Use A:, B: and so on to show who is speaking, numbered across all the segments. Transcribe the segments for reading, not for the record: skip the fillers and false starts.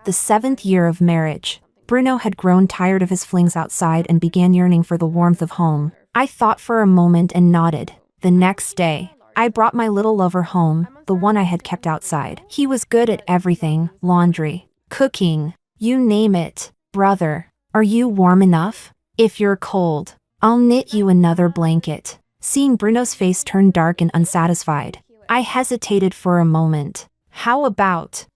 A: The 7th year of marriage. Bruno had grown tired of his flings outside and began yearning for the warmth of home. I thought for a moment and nodded. The next day, I brought my little lover home, the one I had kept outside. He was good at everything, laundry, cooking, you name it. Brother, are you warm enough? If you're cold, I'll knit you another blanket. Seeing Bruno's face turn dark and unsatisfied, I hesitated for a moment. How about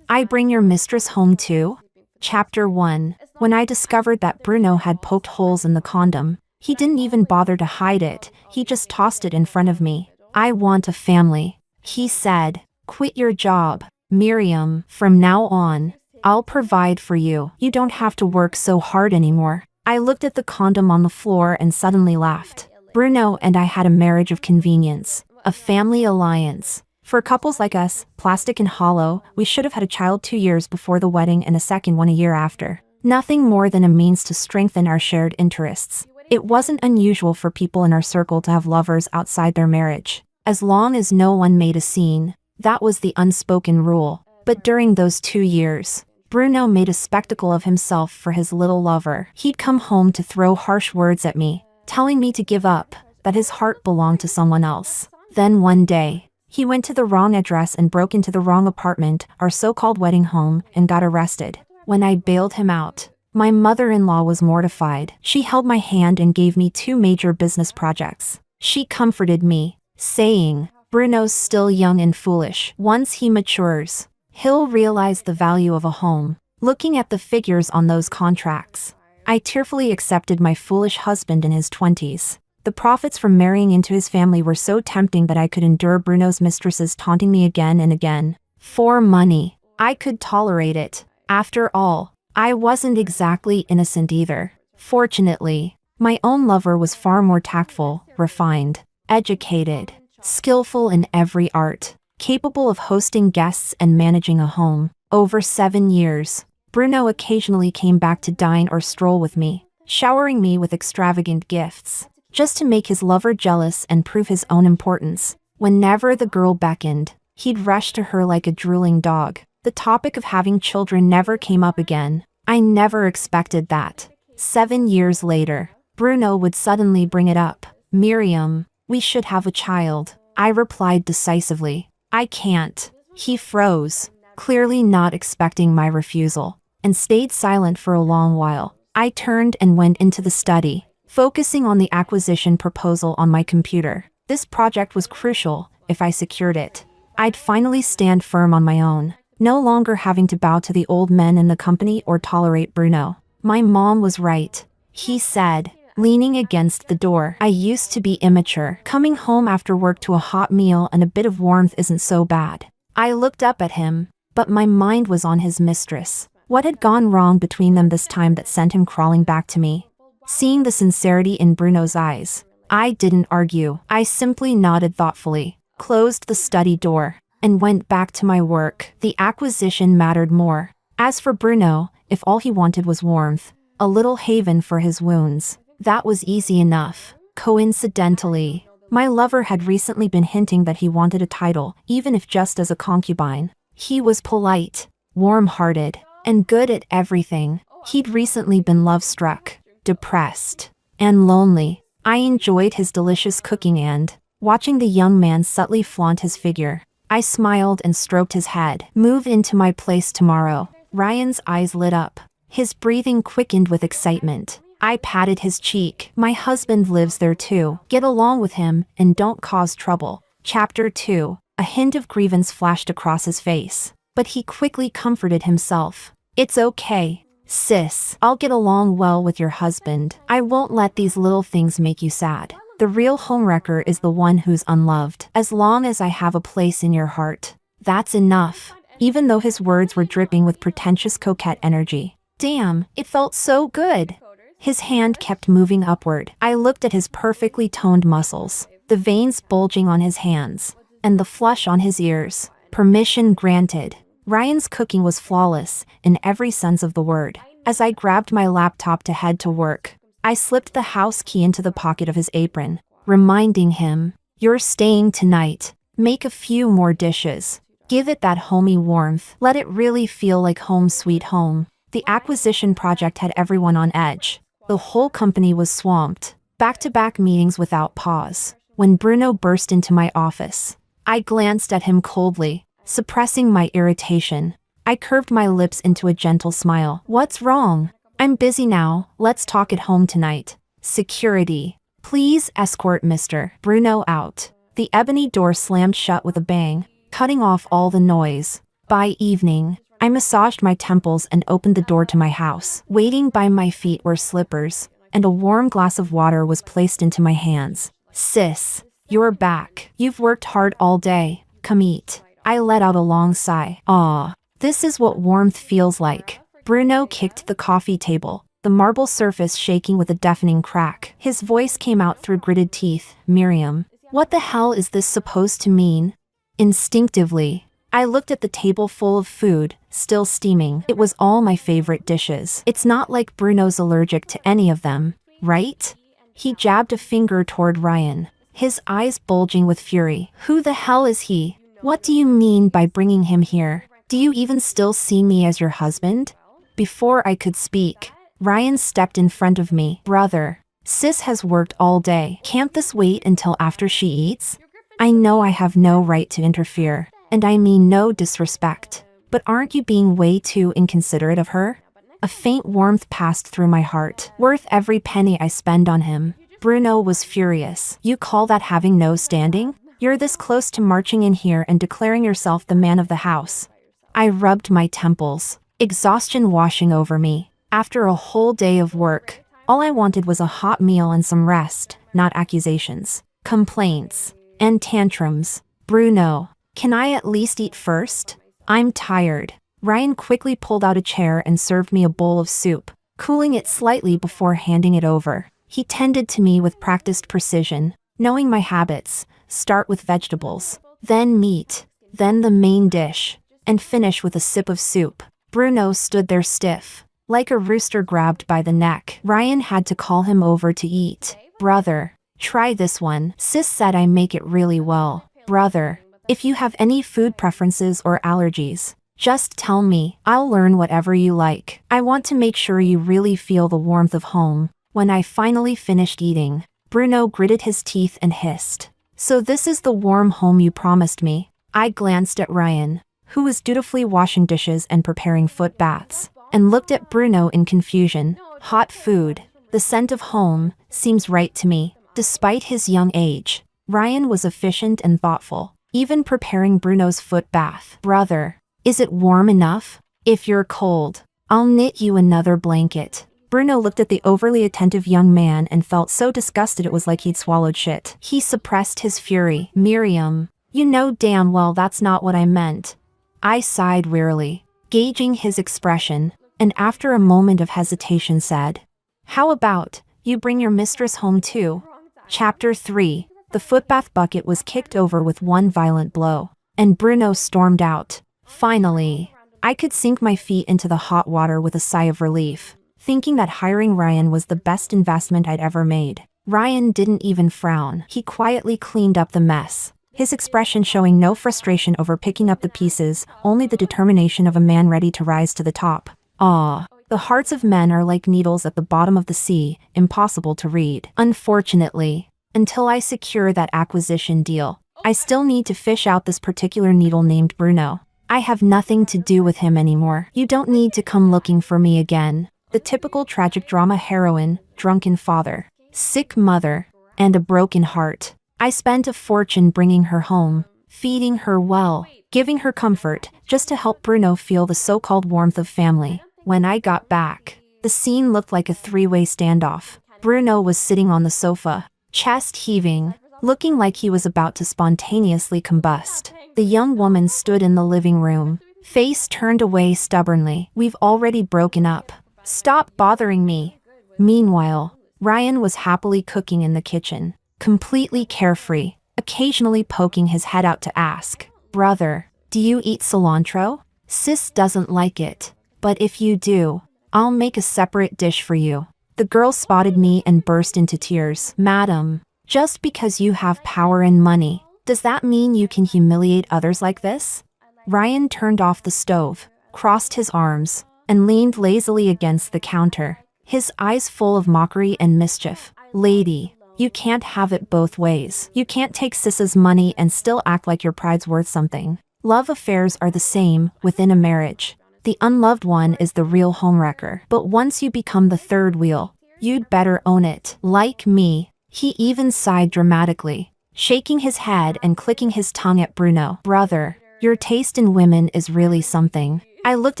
A: I bring your mistress home too? Chapter 1. When I discovered that Bruno had poked holes in the condom, he didn't even bother to hide it, he just tossed it in front of me. I want a family, he said. Quit your job, Miriam. From now on, I'll provide for you. You don't have to work so hard anymore. I looked at the condom on the floor and suddenly laughed. Bruno and I had a marriage of convenience, a family alliance. For couples like us, plastic and hollow, we should have had a child 2 years before the wedding and a second one a year after. Nothing more than a means to strengthen our shared interests. It wasn't unusual for people in our circle to have lovers outside their marriage. As long as no one made a scene, that was the unspoken rule. But during those 2 years, Bruno made a spectacle of himself for his little lover. He'd come home to throw harsh words at me, telling me to give up, that his heart belonged to someone else. Then one day, he went to the wrong address and broke into the wrong apartment, our so-called wedding home, and got arrested. When I bailed him out, my mother-in-law was mortified. She held my hand and gave me 2 major business projects. She comforted me, saying, Bruno's still young and foolish. Once he matures, he'll realize the value of a home. Looking at the figures on those contracts, I tearfully accepted my foolish husband in his 20s. The profits from marrying into his family were so tempting that I could endure Bruno's mistresses taunting me again and again. For money, I could tolerate it. After all, I wasn't exactly innocent either. Fortunately, my own lover was far more tactful, refined, educated, skillful in every art, capable of hosting guests and managing a home. Over 7 years, Bruno occasionally came back to dine or stroll with me, showering me with extravagant gifts, just to make his lover jealous and prove his own importance. Whenever the girl beckoned, he'd rush to her like a drooling dog. The topic of having children never came up again. I never expected that. 7 years later, Bruno would suddenly bring it up. Miriam, we should have a child. I replied decisively. I can't. He froze, clearly not expecting my refusal, and stayed silent for a long while. I turned and went into the study, focusing on the acquisition proposal on my computer. This project was crucial. If I secured it, I'd finally stand firm on my own, no longer having to bow to the old men in the company or tolerate Bruno. My mom was right, he said, leaning against the door. I used to be immature. Coming home after work to a hot meal and a bit of warmth isn't so bad. I looked up at him, but my mind was on his mistress. What had gone wrong between them this time that sent him crawling back to me? Seeing the sincerity in Bruno's eyes, I didn't argue. I simply nodded thoughtfully, closed the study door, and went back to my work. The acquisition mattered more. As for Bruno, if all he wanted was warmth, a little haven for his wounds, that was easy enough. Coincidentally, my lover had recently been hinting that he wanted a title, even if just as a concubine. He was polite, warm-hearted, and good at everything. He'd recently been love-struck, depressed, and lonely. I enjoyed his delicious cooking and, watching the young man subtly flaunt his figure, I smiled and stroked his head. Move into my place tomorrow. Ryan's eyes lit up. His breathing quickened with excitement. I patted his cheek. My husband lives there too. Get along with him and don't cause trouble. Chapter 2. A hint of grievance flashed across his face, but he quickly comforted himself. It's okay, sis. I'll get along well with your husband. I won't let these little things make you sad. The real homewrecker is the one who's unloved. As long as I have a place in your heart, that's enough. Even though his words were dripping with pretentious coquette energy. Damn, it felt so good. His hand kept moving upward. I looked at his perfectly toned muscles, the veins bulging on his hands, and the flush on his ears. Permission granted. Ryan's cooking was flawless, in every sense of the word. As I grabbed my laptop to head to work, I slipped the house key into the pocket of his apron, reminding him, "You're staying tonight. Make a few more dishes." Give it that homey warmth. Let it really feel like home sweet home. The acquisition project had everyone on edge. The whole company was swamped. Back-to-back meetings without pause. When Bruno burst into my office, I glanced at him coldly, suppressing my irritation. I curved my lips into a gentle smile. What's wrong? I'm busy now. Let's talk at home tonight. Security. Please escort Mr. Bruno out. The ebony door slammed shut with a bang, cutting off all the noise. By evening, I massaged my temples and opened the door to my house. Waiting by my feet were slippers, and a warm glass of water was placed into my hands. Sis, you're back. You've worked hard all day. Come eat. I let out a long sigh. Ah, this is what warmth feels like. Bruno kicked the coffee table, the marble surface shaking with a deafening crack. His voice came out through gritted teeth. Miriam, what the hell is this supposed to mean? Instinctively, I looked at the table full of food, still steaming. It was all my favorite dishes. It's not like Bruno's allergic to any of them, right? He jabbed a finger toward Ryan, his eyes bulging with fury. Who the hell is he? What do you mean by bringing him here? Do you even still see me as your husband? Before I could speak, Ryan stepped in front of me. Brother, sis has worked all day. Can't this wait until after she eats? I know I have no right to interfere, and I mean no disrespect. But aren't you being way too inconsiderate of her? A faint warmth passed through my heart. Worth every penny I spend on him. Bruno was furious. You call that having no standing? You're this close to marching in here and declaring yourself the man of the house. I rubbed my temples, exhaustion washing over me. After a whole day of work, all I wanted was a hot meal and some rest, not accusations, complaints, and tantrums. Bruno, can I at least eat first? I'm tired. Ryan quickly pulled out a chair and served me a bowl of soup, cooling it slightly before handing it over. He tended to me with practiced precision, knowing my habits. Start with vegetables, then meat, then the main dish, and finish with a sip of soup. Bruno stood there stiff, like a rooster grabbed by the neck. Ryan had to call him over to eat. Brother, try this one. Sis said I make it really well. Brother, if you have any food preferences or allergies, just tell me. I'll learn whatever you like. I want to make sure you really feel the warmth of home. When I finally finished eating, Bruno gritted his teeth and hissed. So this is the warm home you promised me. I glanced at Ryan, who was dutifully washing dishes and preparing foot baths, and looked at Bruno in confusion. Hot food, the scent of home, seems right to me. Despite his young age, Ryan was efficient and thoughtful, even preparing Bruno's foot bath. Brother, is it warm enough? If you're cold, I'll knit you another blanket. Bruno looked at the overly attentive young man and felt so disgusted it was like he'd swallowed shit. He suppressed his fury. Miriam, you know damn well that's not what I meant. I sighed wearily, gauging his expression, and after a moment of hesitation said, how about you bring your mistress home too? Chapter 3. The footbath bucket was kicked over with one violent blow, and Bruno stormed out. Finally, I could sink my feet into the hot water with a sigh of relief, thinking that hiring Ryan was the best investment I'd ever made. Ryan didn't even frown. He quietly cleaned up the mess, his expression showing no frustration over picking up the pieces, only the determination of a man ready to rise to the top. Ah, the hearts of men are like needles at the bottom of the sea, impossible to read. Unfortunately, until I secure that acquisition deal, I still need to fish out this particular needle named Bruno. I have nothing to do with him anymore. You don't need to come looking for me again. The typical tragic drama heroine, drunken father, sick mother, and a broken heart. I spent a fortune bringing her home, feeding her well, giving her comfort, just to help Bruno feel the so-called warmth of family. When I got back, the scene looked like a three-way standoff. Bruno was sitting on the sofa, chest heaving, looking like he was about to spontaneously combust. The young woman stood in the living room, face turned away stubbornly. We've already broken up. Stop bothering me. Meanwhile, Ryan was happily cooking in the kitchen, completely carefree, occasionally poking his head out to ask, brother, do you eat cilantro? Sis doesn't like it, but if you do, I'll make a separate dish for you. The girl spotted me and burst into tears. Madam, just because you have power and money, does that mean you can humiliate others like this? Ryan turned off the stove, crossed his arms, and leaned lazily against the counter, his eyes full of mockery and mischief. Lady, you can't have it both ways. You can't take Sis's money and still act like your pride's worth something. Love affairs are the same within a marriage. The unloved one is the real homewrecker. But once you become the third wheel, you'd better own it. Like me. He even sighed dramatically, shaking his head and clicking his tongue at Bruno. Brother, your taste in women is really something. I looked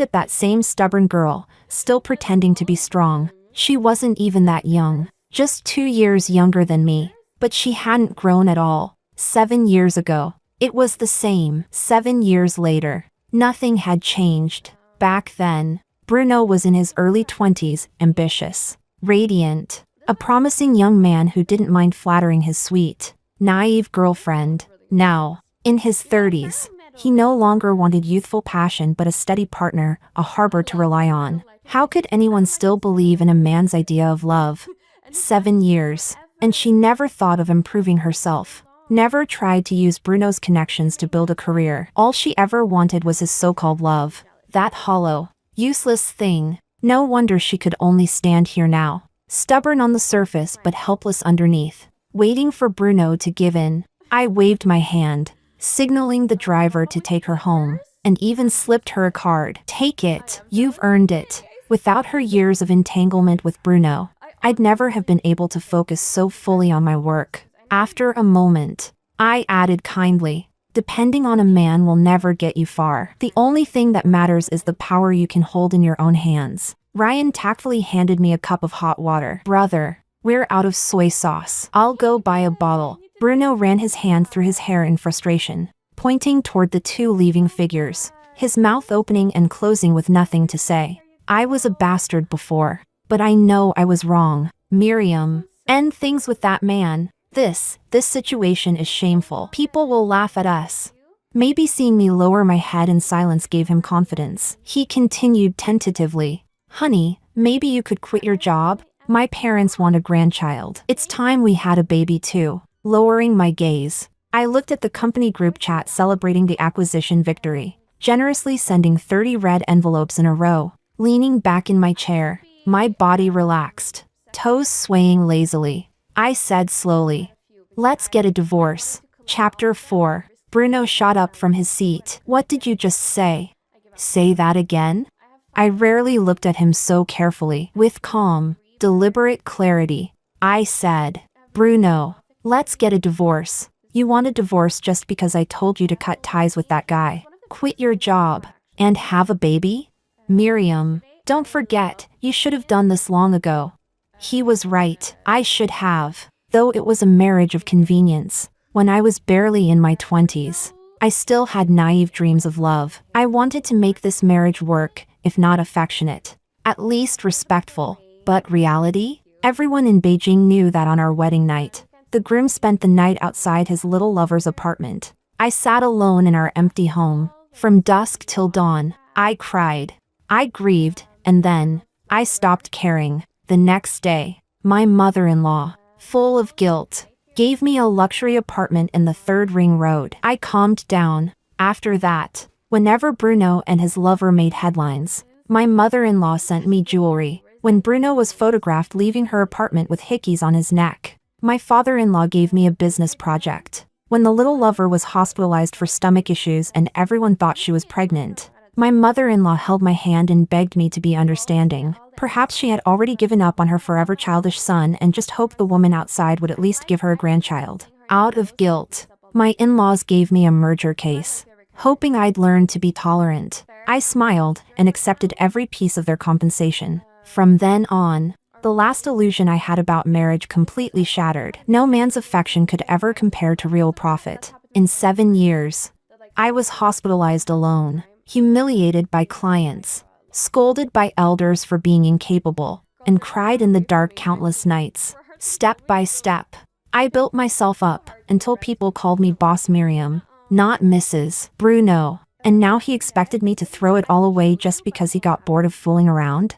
A: at that same stubborn girl, still pretending to be strong. She wasn't even that young, just 2 years younger than me. But she hadn't grown at all. 7 years ago, it was the same. 7 years later, nothing had changed. Back then, Bruno was in his early 20s, ambitious, radiant, a promising young man who didn't mind flattering his sweet, naive girlfriend. Now, in his 30s, he no longer wanted youthful passion but a steady partner, a harbor to rely on. How could anyone still believe in a man's idea of love? 7 years, and she never thought of improving herself. Never tried to use Bruno's connections to build a career. All she ever wanted was his so-called love. That hollow, useless thing. No wonder she could only stand here now, stubborn on the surface but helpless underneath, waiting for Bruno to give in. I waved my hand, signaling the driver to take her home, and even slipped her a card. Take it, you've earned it. Without her years of entanglement with Bruno, I'd never have been able to focus so fully on my work. After a moment, I added kindly, depending on a man will never get you far. The only thing that matters is the power you can hold in your own hands. Ryan tactfully handed me a cup of hot water. Brother, we're out of soy sauce. I'll go buy a bottle. Bruno ran his hand through his hair in frustration, pointing toward the two leaving figures, his mouth opening and closing with nothing to say. I was a bastard before, but I know I was wrong. Miriam, end things with that man. This situation is shameful. People will laugh at us. Maybe seeing me lower my head in silence gave him confidence. He continued tentatively. Honey, maybe you could quit your job? My parents want a grandchild. It's time we had a baby too. Lowering my gaze, I looked at the company group chat celebrating the acquisition victory, generously sending 30 red envelopes in a row. Leaning back in my chair, my body relaxed, toes swaying lazily. I said slowly, let's get a divorce. Chapter 4. Bruno shot up from his seat. What did you just say? Say that again? I rarely looked at him so carefully. With calm, deliberate clarity, I said, Bruno, let's get a divorce. You want a divorce just because I told you to cut ties with that guy, quit your job, and have a baby? Miriam, don't forget, you should have done this long ago. He was right, I should have. Though it was a marriage of convenience, when I was barely in my 20s, I still had naive dreams of love. I wanted to make this marriage work, if not affectionate, at least respectful. But reality? Everyone in Beijing knew that on our wedding night, the groom spent the night outside his little lover's apartment. I sat alone in our empty home. From dusk till dawn, I cried. I grieved, and then, I stopped caring. The next day, my mother-in-law, full of guilt, gave me a luxury apartment in the 3rd Ring Road. I calmed down. After that, whenever Bruno and his lover made headlines, my mother-in-law sent me jewelry. When Bruno was photographed leaving her apartment with hickeys on his neck, my father-in-law gave me a business project. When the little lover was hospitalized for stomach issues and everyone thought she was pregnant, my mother-in-law held my hand and begged me to be understanding. Perhaps she had already given up on her forever childish son and just hoped the woman outside would at least give her a grandchild. Out of guilt, my in-laws gave me a merger case, hoping I'd learn to be tolerant. I smiled and accepted every piece of their compensation. From then on, the last illusion I had about marriage completely shattered. No man's affection could ever compare to real profit. In 7 years, I was hospitalized alone, humiliated by clients, scolded by elders for being incapable, and cried in the dark countless nights. Step by step, I built myself up until people called me Boss Miriam, not Mrs. Bruno, and now he expected me to throw it all away just because he got bored of fooling around?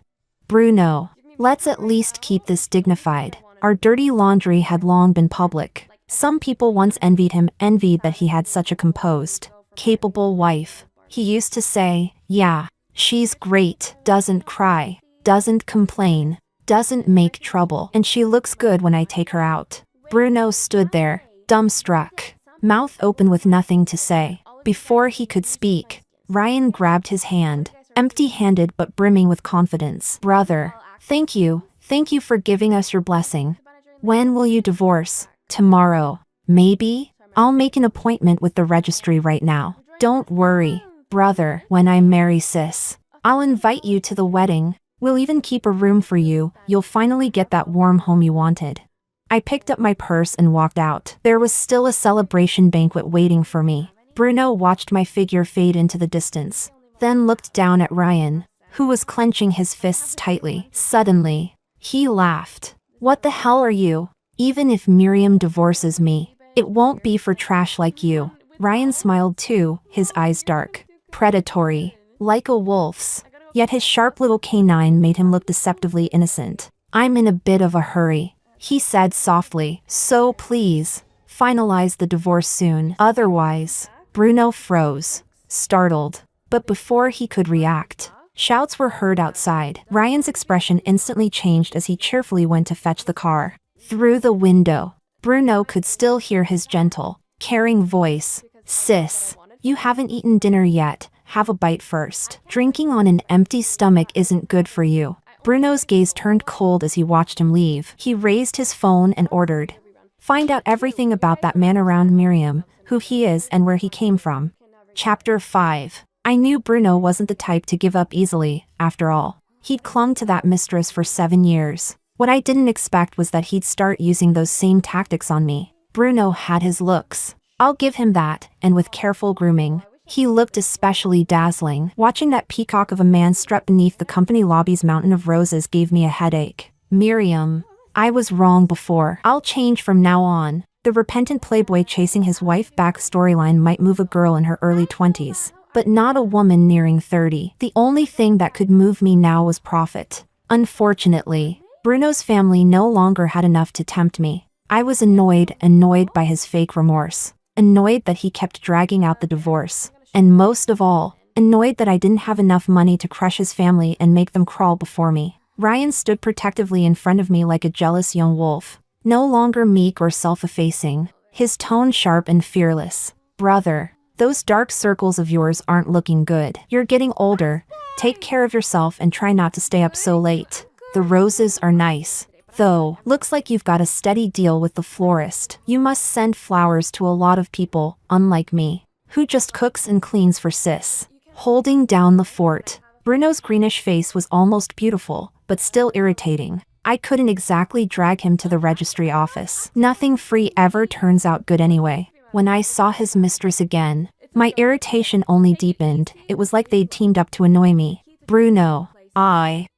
A: Bruno, let's at least keep this dignified. Our dirty laundry had long been public. Some people once envied him, envied that he had such a composed, capable wife. He used to say, yeah, she's great, doesn't cry, doesn't complain, doesn't make trouble, and she looks good when I take her out. Bruno stood there, dumbstruck, mouth open with nothing to say. Before he could speak, Ryan grabbed his hand, empty-handed but brimming with confidence. Brother, thank you for giving us your blessing. When will you divorce? Tomorrow. Maybe? I'll make an appointment with the registry right now. Don't worry, brother, when I marry sis, I'll invite you to the wedding. We'll even keep a room for you. You'll finally get that warm home you wanted. I picked up my purse and walked out. There was still a celebration banquet waiting for me. Bruno watched my figure fade into the distance, then looked down at Ryan, who was clenching his fists tightly. Suddenly, he laughed. What the hell are you? Even if Miriam divorces me, it won't be for trash like you. Ryan smiled too, his eyes dark, predatory, like a wolf's. Yet his sharp little canine made him look deceptively innocent. I'm in a bit of a hurry, he said softly, so please, finalize the divorce soon. Otherwise, Bruno froze, startled. But before he could react, shouts were heard outside. Ryan's expression instantly changed as he cheerfully went to fetch the car. Through the window, Bruno could still hear his gentle, caring voice. Sis, you haven't eaten dinner yet. Have a bite first. Drinking on an empty stomach isn't good for you. Bruno's gaze turned cold as he watched him leave. He raised his phone and ordered, find out everything about that man around Miriam, who he is and where he came from. Chapter 5. I knew Bruno wasn't the type to give up easily, after all. He'd clung to that mistress for 7 years. What I didn't expect was that he'd start using those same tactics on me. Bruno had his looks. I'll give him that, and with careful grooming, he looked especially dazzling. Watching that peacock of a man strut beneath the company lobby's mountain of roses gave me a headache. Miriam, I was wrong before. I'll change from now on. The repentant playboy chasing his wife back storyline might move a girl in her early 20s, but not a woman nearing 30. The only thing that could move me now was profit. Unfortunately, Bruno's family no longer had enough to tempt me. I was annoyed by his fake remorse, annoyed that he kept dragging out the divorce, and most of all, annoyed that I didn't have enough money to crush his family and make them crawl before me. Ryan stood protectively in front of me like a jealous young wolf, no longer meek or self-effacing, his tone sharp and fearless. Brother, those dark circles of yours aren't looking good. You're getting older. Take care of yourself and try not to stay up so late. The roses are nice, though. Looks like you've got a steady deal with the florist. You must send flowers to a lot of people, unlike me, who just cooks and cleans for sis. Holding down the fort, Bruno's greenish face was almost beautiful, but still irritating. I couldn't exactly drag him to the registry office. Nothing free ever turns out good anyway. When I saw his mistress again, my irritation only deepened. It was like they'd teamed up to annoy me. Bruno, I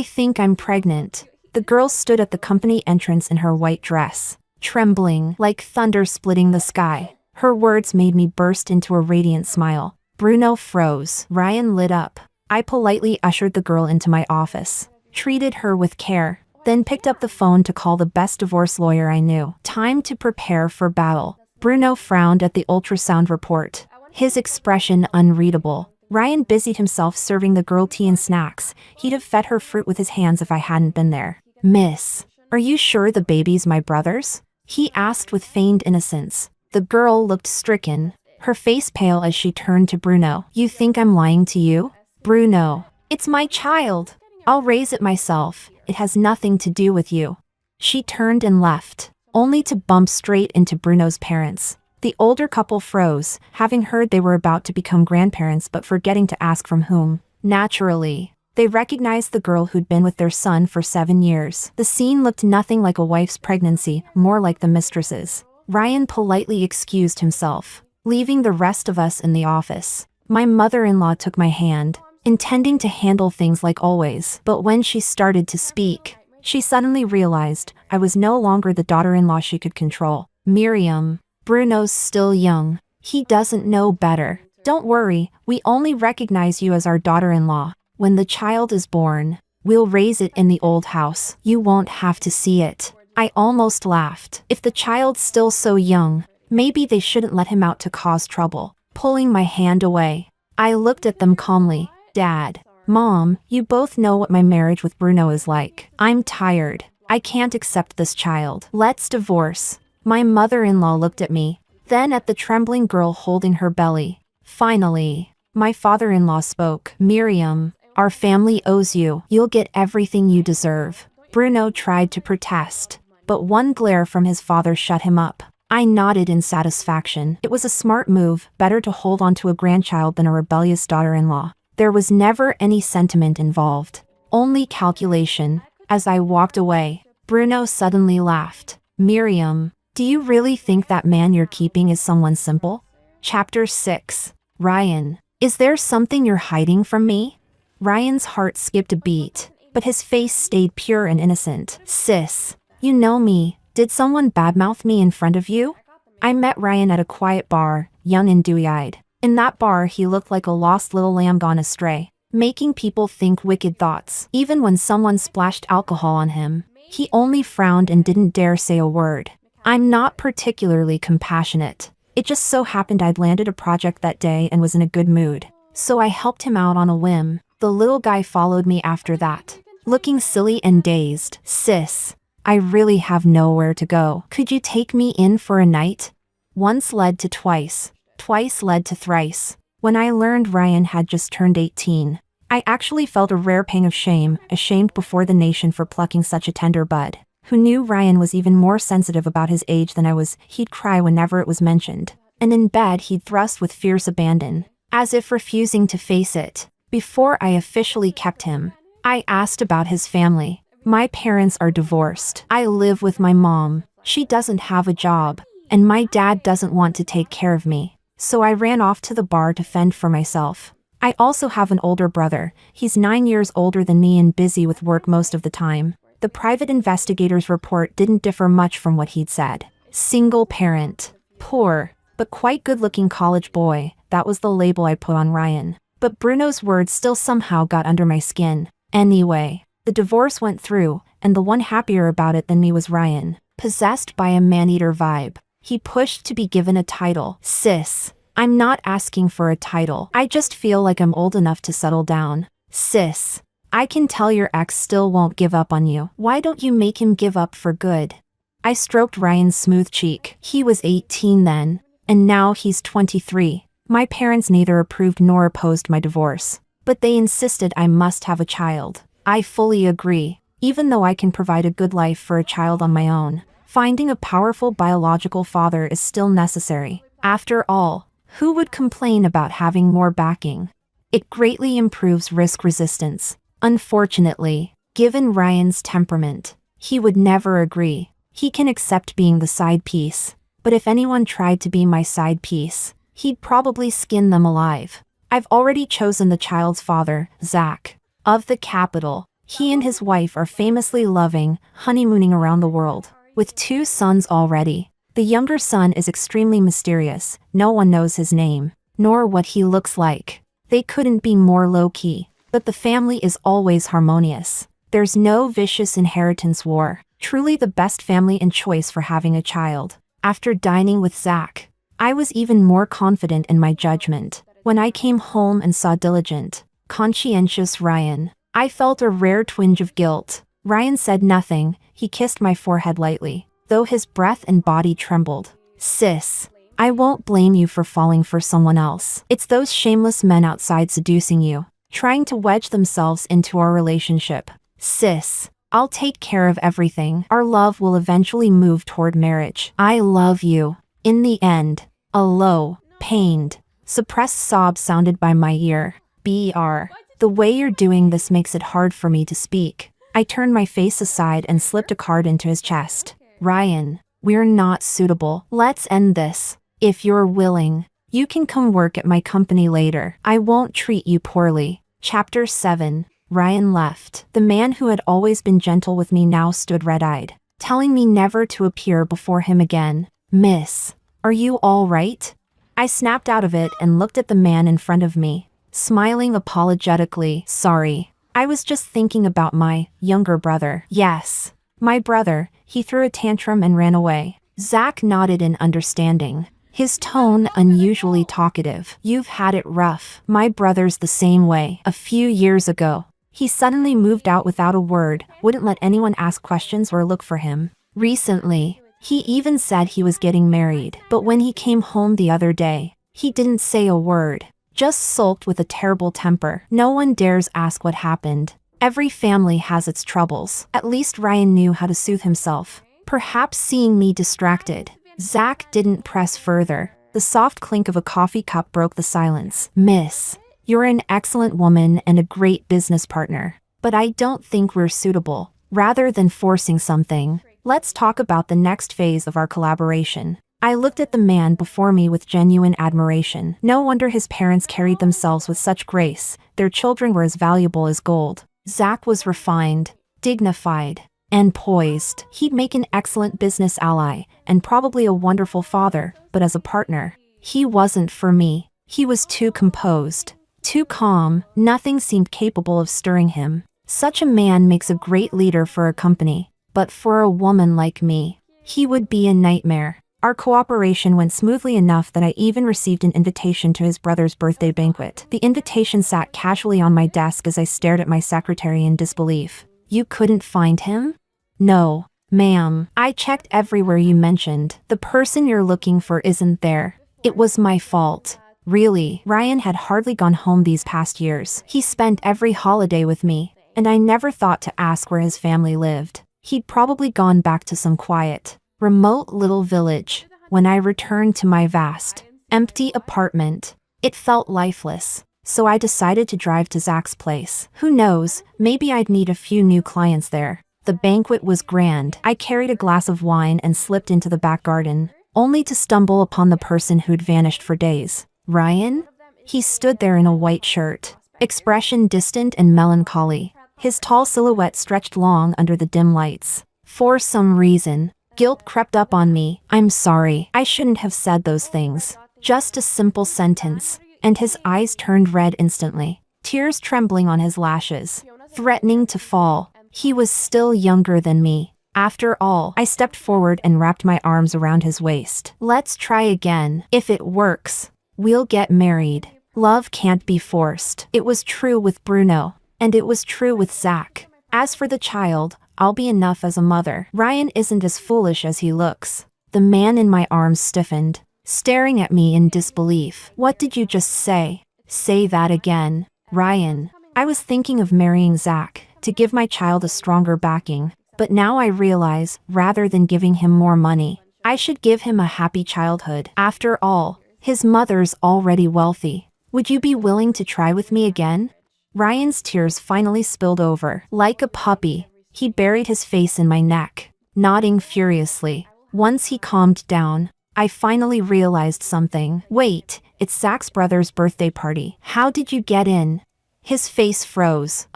A: think I'm pregnant. The girl stood at the company entrance in her white dress, trembling like thunder splitting the sky. Her words made me burst into a radiant smile. Bruno froze. Ryan lit up. I politely ushered the girl into my office, treated her with care, then picked up the phone to call the best divorce lawyer I knew. Time to prepare for battle. Bruno frowned at the ultrasound report, his expression unreadable. Ryan busied himself serving the girl tea and snacks. He'd have fed her fruit with his hands if I hadn't been there. Miss, are you sure the baby's my brother's? He asked with feigned innocence. The girl looked stricken, her face pale as she turned to Bruno. You think I'm lying to you? Bruno, it's my child. I'll raise it myself. It has nothing to do with you. She turned and left, only to bump straight into Bruno's parents. The older couple froze, having heard they were about to become grandparents but forgetting to ask from whom. Naturally, they recognized the girl who'd been with their son for 7 years. The scene looked nothing like a wife's pregnancy, more like the mistress's. Ryan politely excused himself, leaving the rest of us in the office. My mother-in-law took my hand, intending to handle things like always. But when she started to speak, she suddenly realized I was no longer the daughter-in-law she could control. Miriam, Bruno's still young. He doesn't know better. Don't worry, we only recognize you as our daughter-in-law. When the child is born, we'll raise it in the old house. You won't have to see it. I almost laughed. If the child's still so young, maybe they shouldn't let him out to cause trouble. Pulling my hand away, I looked at them calmly. Dad, Mom, you both know what my marriage with Bruno is like. I'm tired. I can't accept this child. Let's divorce. My mother-in-law looked at me, then at the trembling girl holding her belly. Finally, my father-in-law spoke. Miriam, our family owes you. You'll get everything you deserve. Bruno tried to protest, but one glare from his father shut him up. I nodded in satisfaction. It was a smart move, better to hold on to a grandchild than a rebellious daughter-in-law. There was never any sentiment involved, only calculation. As I walked away, Bruno suddenly laughed. Miriam, do you really think that man you're keeping is someone simple? Chapter 6. Ryan, is there something you're hiding from me? Ryan's heart skipped a beat, but his face stayed pure and innocent. Sis, you know me. Did someone badmouth me in front of you? I met Ryan at a quiet bar, young and dewy-eyed. In that bar, he looked like a lost little lamb gone astray, making people think wicked thoughts. Even when someone splashed alcohol on him, he only frowned and didn't dare say a word. I'm not particularly compassionate. It just so happened I'd landed a project that day and was in a good mood, so I helped him out on a whim. The little guy followed me after that, looking silly and dazed. Sis, I really have nowhere to go. Could you take me in for a night? Once led to twice. Twice led to thrice. When I learned Ryan had just turned 18, I actually felt a rare pang of shame, ashamed before the nation for plucking such a tender bud. Who knew Ryan was even more sensitive about his age than I was? He'd cry whenever it was mentioned, and in bed he'd thrust with fierce abandon, as if refusing to face it. Before I officially kept him, I asked about his family. My parents are divorced. I live with my mom. She doesn't have a job, and my dad doesn't want to take care of me. So I ran off to the bar to fend for myself. I also have an older brother. He's 9 years older than me and busy with work most of the time. The private investigator's report didn't differ much from what he'd said. Single parent. Poor, but quite good-looking college boy. That was the label I put on Ryan. But Bruno's words still somehow got under my skin. Anyway, the divorce went through, and the one happier about it than me was Ryan. Possessed by a man-eater vibe, he pushed to be given a title. Sis, I'm not asking for a title. I just feel like I'm old enough to settle down. Sis, I can tell your ex still won't give up on you. Why don't you make him give up for good? I stroked Ryan's smooth cheek. He was 18 then, and now he's 23. My parents neither approved nor opposed my divorce, but they insisted I must have a child. I fully agree. Even though I can provide a good life for a child on my own, finding a powerful biological father is still necessary. After all, who would complain about having more backing? It greatly improves risk resistance. Unfortunately, given Ryan's temperament, he would never agree. He can accept being the side piece, but if anyone tried to be my side piece, he'd probably skin them alive. I've already chosen the child's father, Zach, of the capital. He and his wife are famously loving, honeymooning around the world, with 2 sons already. The younger son is extremely mysterious. No one knows his name, nor what he looks like. They couldn't be more low-key, but the family is always harmonious. There's no vicious inheritance war. Truly the best family and choice for having a child. After dining with Zach, I was even more confident in my judgment. When I came home and saw diligent, conscientious Ryan, I felt a rare twinge of guilt. Ryan said nothing. He kissed my forehead lightly, though his breath and body trembled. Sis, I won't blame you for falling for someone else. It's those shameless men outside seducing you, trying to wedge themselves into our relationship. Sis, I'll take care of everything. Our love will eventually move toward marriage. I love you. In the end, a low, pained, suppressed sob sounded by my ear. Br. The way you're doing this makes it hard for me to speak. I turned my face aside and slipped a card into his chest. Ryan, we're not suitable. Let's end this. If you're willing, you can come work at my company later. I won't treat you poorly. Chapter 7. Ryan left. The man who had always been gentle with me now stood red-eyed, telling me never to appear before him again. Miss, are you all right? I snapped out of it and looked at the man in front of me, smiling apologetically. Sorry, I was just thinking about my younger brother. Yes, my brother. He threw a tantrum and ran away. Zach nodded in understanding. his tone unusually talkative. "You've had it rough. My brother's the same way. A few years ago, he suddenly moved out without a word, wouldn't let anyone ask questions or look for him. Recently, he even said he was getting married, but when he came home the other day, he didn't say a word, just sulked with a terrible temper. No one dares ask what happened. Every family has its troubles." At least Ryan knew how to soothe himself. Perhaps seeing me distracted, Zach didn't press further. The soft clink of a coffee cup broke the silence. "Miss, you're an excellent woman and a great business partner, but I don't think we're suitable. Rather than forcing something, let's talk about the next phase of our collaboration." I looked at the man before me with genuine admiration. No wonder his parents carried themselves with such grace. Their children were as valuable as gold. Zach was refined, dignified, and poised. He'd make an excellent business ally, and probably a wonderful father, but as a partner, he wasn't for me. He was too composed, too calm, nothing seemed capable of stirring him. Such a man makes a great leader for a company, but for a woman like me, he would be a nightmare. Our cooperation went smoothly enough that I even received an invitation to his brother's birthday banquet. The invitation sat casually on my desk as I stared at my secretary in disbelief. "You couldn't find him?" "No, ma'am. I checked everywhere you mentioned. The person you're looking for isn't there. It was my fault." Really, Ryan had hardly gone home these past years. He spent every holiday with me, and I never thought to ask where his family lived. He'd probably gone back to some quiet, remote little village. When I returned to my vast, empty apartment, it felt lifeless. So I decided to drive to Zach's place. Who knows, maybe I'd meet a few new clients there. The banquet was grand. I carried a glass of wine and slipped into the back garden, only to stumble upon the person who'd vanished for days. Ryan? He stood there in a white shirt, expression distant and melancholy. His tall silhouette stretched long under the dim lights. For some reason, guilt crept up on me. "I'm sorry. I shouldn't have said those things." Just a simple sentence, and his eyes turned red instantly, tears trembling on his lashes, threatening to fall. He was still younger than me. After all, I stepped forward and wrapped my arms around his waist. "Let's try again. If it works, we'll get married. Love can't be forced." It was true with Bruno, and it was true with Zach. As for the child, I'll be enough as a mother. Ryan isn't as foolish as he looks. The man in my arms stiffened, staring at me in disbelief. "What did you just say?" "Say that again." "Ryan, I was thinking of marrying Zach, to give my child a stronger backing. But now I realize, rather than giving him more money, I should give him a happy childhood. After all, his mother's already wealthy. Would you be willing to try with me again?" Ryan's tears finally spilled over. Like a puppy, he buried his face in my neck, nodding furiously. Once he calmed down, I finally realized something. "Wait, it's Zach's brother's birthday party. How did you get in?" His face froze.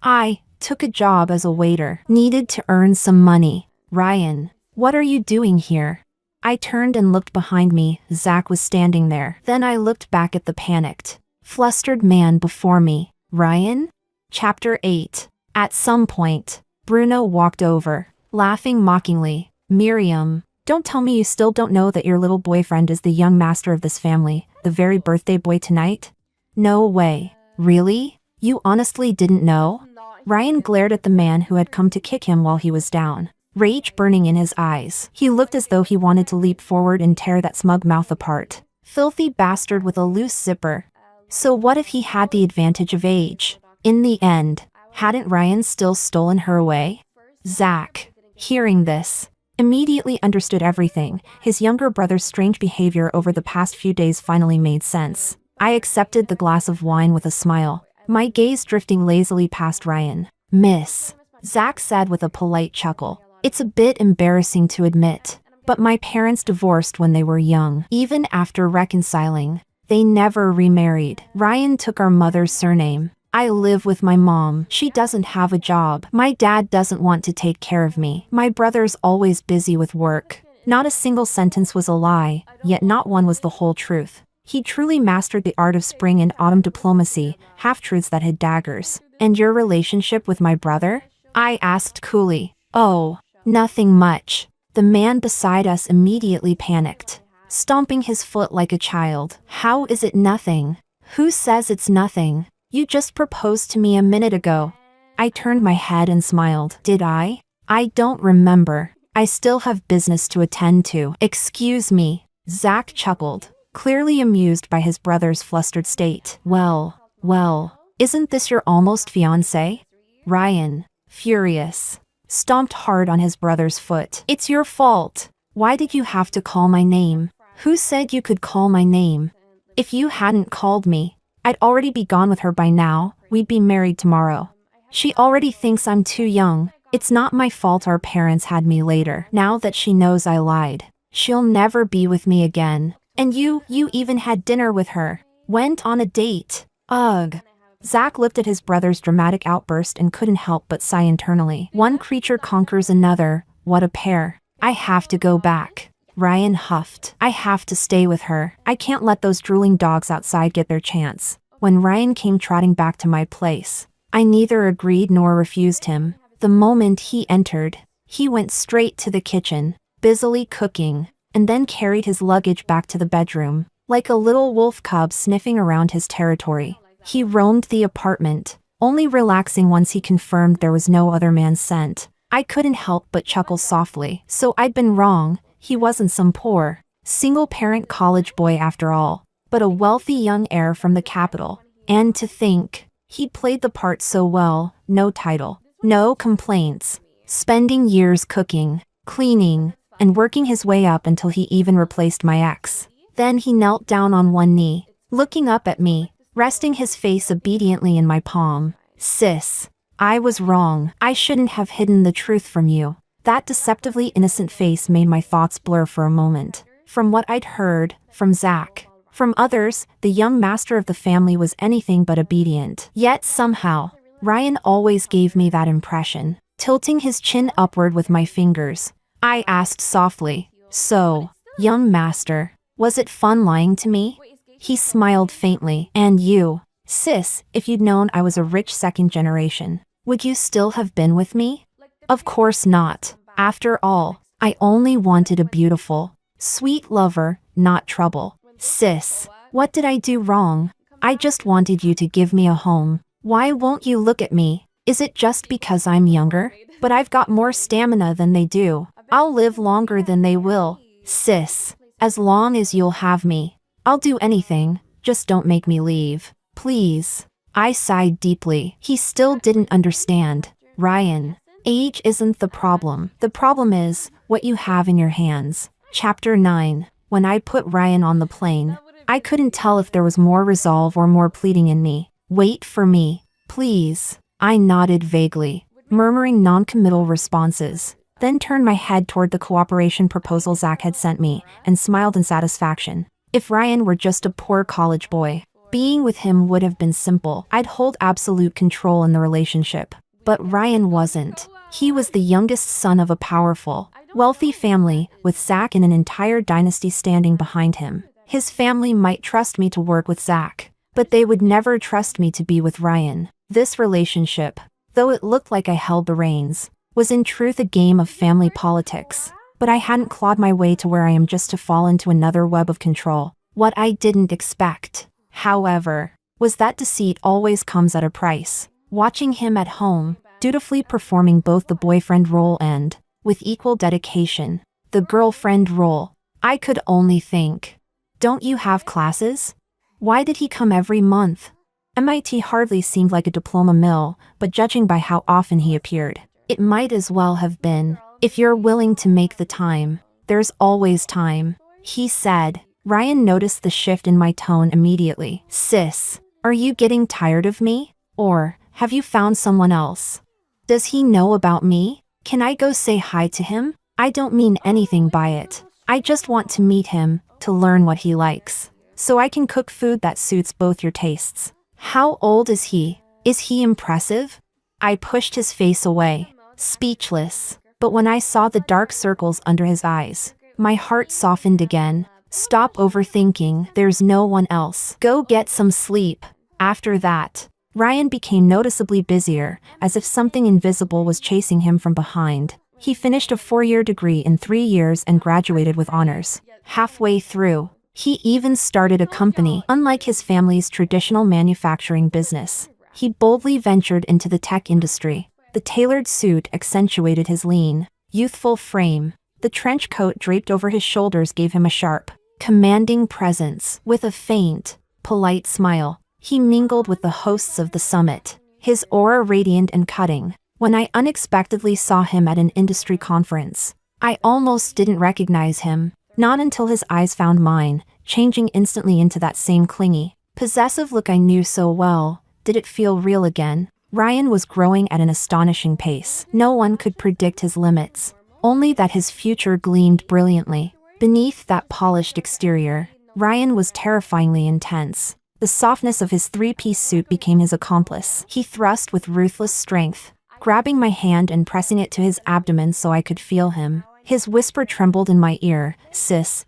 A: I took a job as a waiter. Needed to earn some money." "Ryan, what are you doing here?" I turned and looked behind me. Zach was standing there. Then I looked back at the panicked, flustered man before me. "Ryan?" Chapter 8. At some point, Bruno walked over, laughing mockingly. "Miriam, don't tell me you still don't know that your little boyfriend is the young master of this family, the very birthday boy tonight?" "No way." "Really? You honestly didn't know?" Ryan glared at the man who had come to kick him while he was down, rage burning in his eyes. He looked as though he wanted to leap forward and tear that smug mouth apart. Filthy bastard with a loose zipper. So what if he had the advantage of age? In the end, hadn't Ryan still stolen her away? Zach, hearing this, immediately understood everything. His younger brother's strange behavior over the past few days finally made sense. I accepted the glass of wine with a smile, my gaze drifting lazily past Ryan. "Miss," Zach said with a polite chuckle. "It's a bit embarrassing to admit, but my parents divorced when they were young. Even after reconciling, they never remarried. Ryan took our mother's surname. I live with my mom. She doesn't have a job. My dad doesn't want to take care of me. My brother's always busy with work." Not a single sentence was a lie, yet not one was the whole truth. He truly mastered the art of spring and autumn diplomacy, half-truths that hid daggers. "And your relationship with my brother?" I asked coolly. "Oh, nothing much." The man beside us immediately panicked. stomping his foot like a child. How is it nothing? Who says it's nothing? You just proposed to me a minute ago. I turned my head and smiled. Did I? I don't remember. I still have business to attend to. Excuse me. Zach chuckled, clearly amused by his brother's flustered state. Well, isn't this your almost fiancé? Ryan, furious, stomped hard on his brother's foot. It's your fault. Why did you have to call my name? Who said you could call my name? If you hadn't called me, I'd already be gone with her by now. We'd be married tomorrow. She already thinks I'm too young. It's not my fault our parents had me later. Now that she knows I lied, she'll never be with me again. And you even had dinner with her. Went on a date. Ugh. Zach looked at his brother's dramatic outburst and couldn't help but sigh internally. One creature conquers another. What a pair. I have to go back. Ryan huffed. I have to stay with her. I can't let those drooling dogs outside get their chance. When Ryan came trotting back to my place, I neither agreed nor refused him. The moment he entered, he went straight to the kitchen, busily cooking, and then carried his luggage back to the bedroom, like a little wolf cub sniffing around his territory. He roamed the apartment, only relaxing once he confirmed there was no other man's scent. I couldn't help but chuckle softly. So I'd been wrong. He wasn't some poor, single-parent college boy after all, but a wealthy young heir from the capital. And to think, he played the part so well. No title, no complaints, spending years cooking, cleaning, and working his way up until he even replaced my ex. Then he knelt down on one knee, looking up at me, resting his face obediently in my palm. Sis, I was wrong. I shouldn't have hidden the truth from you. That deceptively innocent face made my thoughts blur for a moment. From what I'd heard, from Zach, from others, the young master of the family was anything but obedient. Yet somehow, Ryan always gave me that impression. Tilting his chin upward with my fingers, I asked softly, so, young master, was it fun lying to me? He smiled faintly. And you, sis, if you'd known I was a rich second generation, would you still have been with me? Of course not. After all, I only wanted a beautiful, sweet lover, not trouble. Sis, what did I do wrong? I just wanted you to give me a home. Why won't you look at me? Is it just because I'm younger? But I've got more stamina than they do. I'll live longer than they will. Sis, as long as you'll have me, I'll do anything, just don't make me leave. Please. I sighed deeply. He still didn't understand. Ryan, age isn't the problem. The problem is what you have in your hands. Chapter 9. When I put Ryan on the plane, I couldn't tell if there was more resolve or more pleading in me. Wait for me, please. I nodded vaguely, murmuring non-committal responses, then turned my head toward the cooperation proposal Zach had sent me and smiled in satisfaction. If Ryan were just a poor college boy, being with him would have been simple. I'd hold absolute control in the relationship. But Ryan wasn't. He was the youngest son of a powerful, wealthy family, with Zach and an entire dynasty standing behind him. His family might trust me to work with Zach, but they would never trust me to be with Ryan. This relationship, though it looked like I held the reins, was in truth a game of family politics. But I hadn't clawed my way to where I am just to fall into another web of control. What I didn't expect, however, was that deceit always comes at a price. Watching him at home, dutifully performing both the boyfriend role and, with equal dedication, the girlfriend role, I could only think, don't you have classes? Why did he come every month? MIT hardly seemed like a diploma mill, but judging by how often he appeared, it might as well have been. If you're willing to make the time, there's always time, he said. Ryan noticed the shift in my tone immediately. Sis, are you getting tired of me? Or, have you found someone else? Does he know about me? Can I go say hi to him? I don't mean anything by it. I just want to meet him, to learn what he likes, so I can cook food that suits both your tastes. How old is he? Is he impressive? I pushed his face away, speechless. But when I saw the dark circles under his eyes, my heart softened again. Stop overthinking, there's no one else. Go get some sleep. After that, Ryan became noticeably busier, as if something invisible was chasing him from behind. He finished a 4-year degree in 3 years and graduated with honors. Halfway through, he even started a company. Unlike his family's traditional manufacturing business, he boldly ventured into the tech industry. The tailored suit accentuated his lean, youthful frame. The trench coat draped over his shoulders gave him a sharp, commanding presence. With a faint, polite smile, he mingled with the hosts of the summit, his aura radiant and cutting. When I unexpectedly saw him at an industry conference, I almost didn't recognize him. Not until his eyes found mine, changing instantly into that same clingy, possessive look I knew so well. Did it feel real again? Ryan was growing at an astonishing pace. No one could predict his limits, only that his future gleamed brilliantly. Beneath that polished exterior, Ryan was terrifyingly intense. The softness of his three-piece suit became his accomplice. He thrust with ruthless strength, grabbing my hand and pressing it to his abdomen so I could feel him. His whisper trembled in my ear. Sis,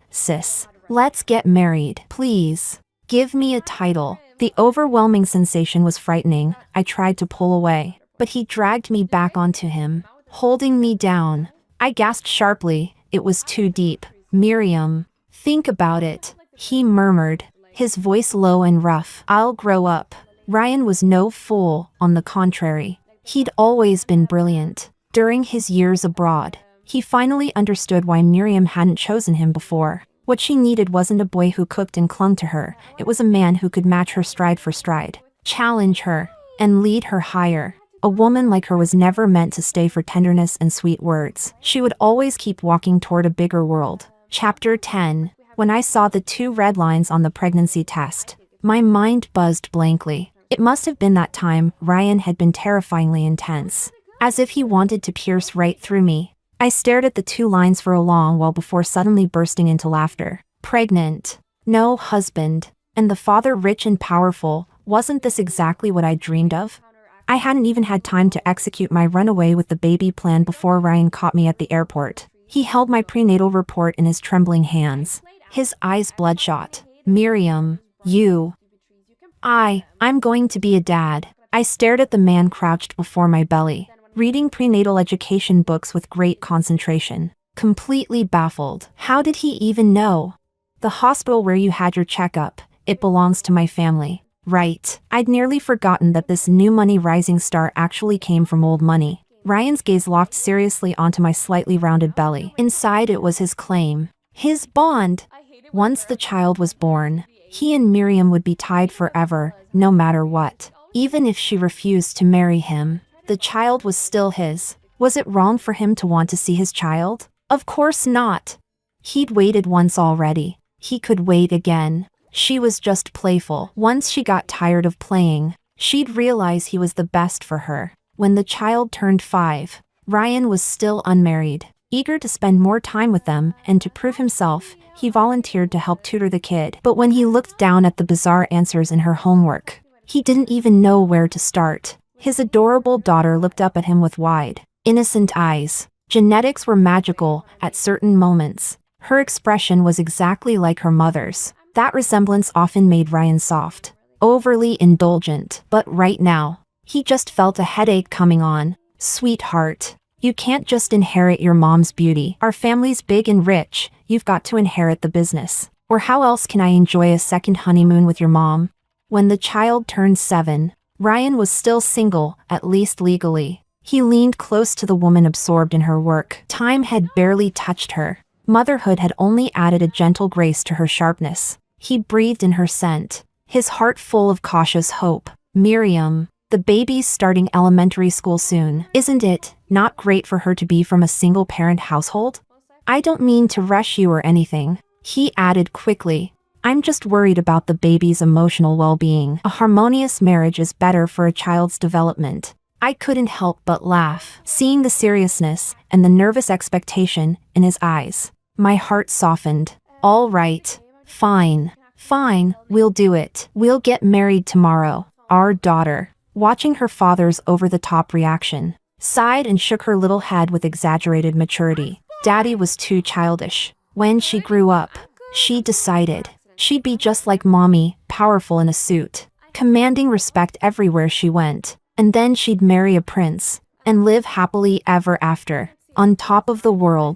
A: let's get married. Please, give me a title. The overwhelming sensation was frightening. I tried to pull away, but he dragged me back onto him, holding me down. I gasped sharply. It was too deep. Miriam, think about it, he murmured, his voice low and rough. I'll grow up. Ryan was no fool, on the contrary. He'd always been brilliant. During his years abroad, he finally understood why Miriam hadn't chosen him before. What she needed wasn't a boy who cooked and clung to her. It was a man who could match her stride for stride, challenge her, and lead her higher. A woman like her was never meant to stay for tenderness and sweet words. She would always keep walking toward a bigger world. Chapter 10. When I saw the 2 red lines on the pregnancy test, my mind buzzed blankly. It must have been that time Ryan had been terrifyingly intense, as if he wanted to pierce right through me. I stared at the 2 lines for a long while before suddenly bursting into laughter. Pregnant, no husband, and the father rich and powerful. Wasn't this exactly what I dreamed of? I hadn't even had time to execute my runaway with the baby plan before Ryan caught me at the airport. He held my prenatal report in his trembling hands, his eyes bloodshot. Miriam, I'm going to be a dad. I stared at the man crouched before my belly, reading prenatal education books with great concentration, completely baffled. How did he even know? The hospital where you had your checkup, it belongs to my family. Right. I'd nearly forgotten that this new money rising star actually came from old money. Ryan's gaze locked seriously onto my slightly rounded belly. Inside it was his claim, his bond. Once the child was born, he and Miriam would be tied forever, no matter what. Even if she refused to marry him, the child was still his. Was it wrong for him to want to see his child? Of course not. He'd waited once already. He could wait again. She was just playful. Once she got tired of playing, she'd realize he was the best for her. When the child turned 5, Ryan was still unmarried. Eager to spend more time with them and to prove himself, he volunteered to help tutor the kid. But when he looked down at the bizarre answers in her homework, he didn't even know where to start. His adorable daughter looked up at him with wide, innocent eyes. Genetics were magical at certain moments. Her expression was exactly like her mother's. That resemblance often made Ryan soft, overly indulgent. But right now, he just felt a headache coming on. Sweetheart, you can't just inherit your mom's beauty. Our family's big and rich. You've got to inherit the business. Or how else can I enjoy a second honeymoon with your mom? When the child turned 7, Ryan was still single, at least legally. He leaned close to the woman absorbed in her work. Time had barely touched her. Motherhood had only added a gentle grace to her sharpness. He breathed in her scent, his heart full of cautious hope. Miriam, the baby's starting elementary school soon. Isn't it not great for her to be from a single-parent household? I don't mean to rush you or anything, he added quickly. I'm just worried about the baby's emotional well-being. A harmonious marriage is better for a child's development. I couldn't help but laugh, seeing the seriousness and the nervous expectation in his eyes. My heart softened. All right. Fine, we'll do it. We'll get married tomorrow. Our daughter, watching her father's over-the-top reaction, sighed and shook her little head with exaggerated maturity. Daddy was too childish. When she grew up, she decided she'd be just like Mommy, powerful in a suit, commanding respect everywhere she went. And then she'd marry a prince and live happily ever after, on top of the world.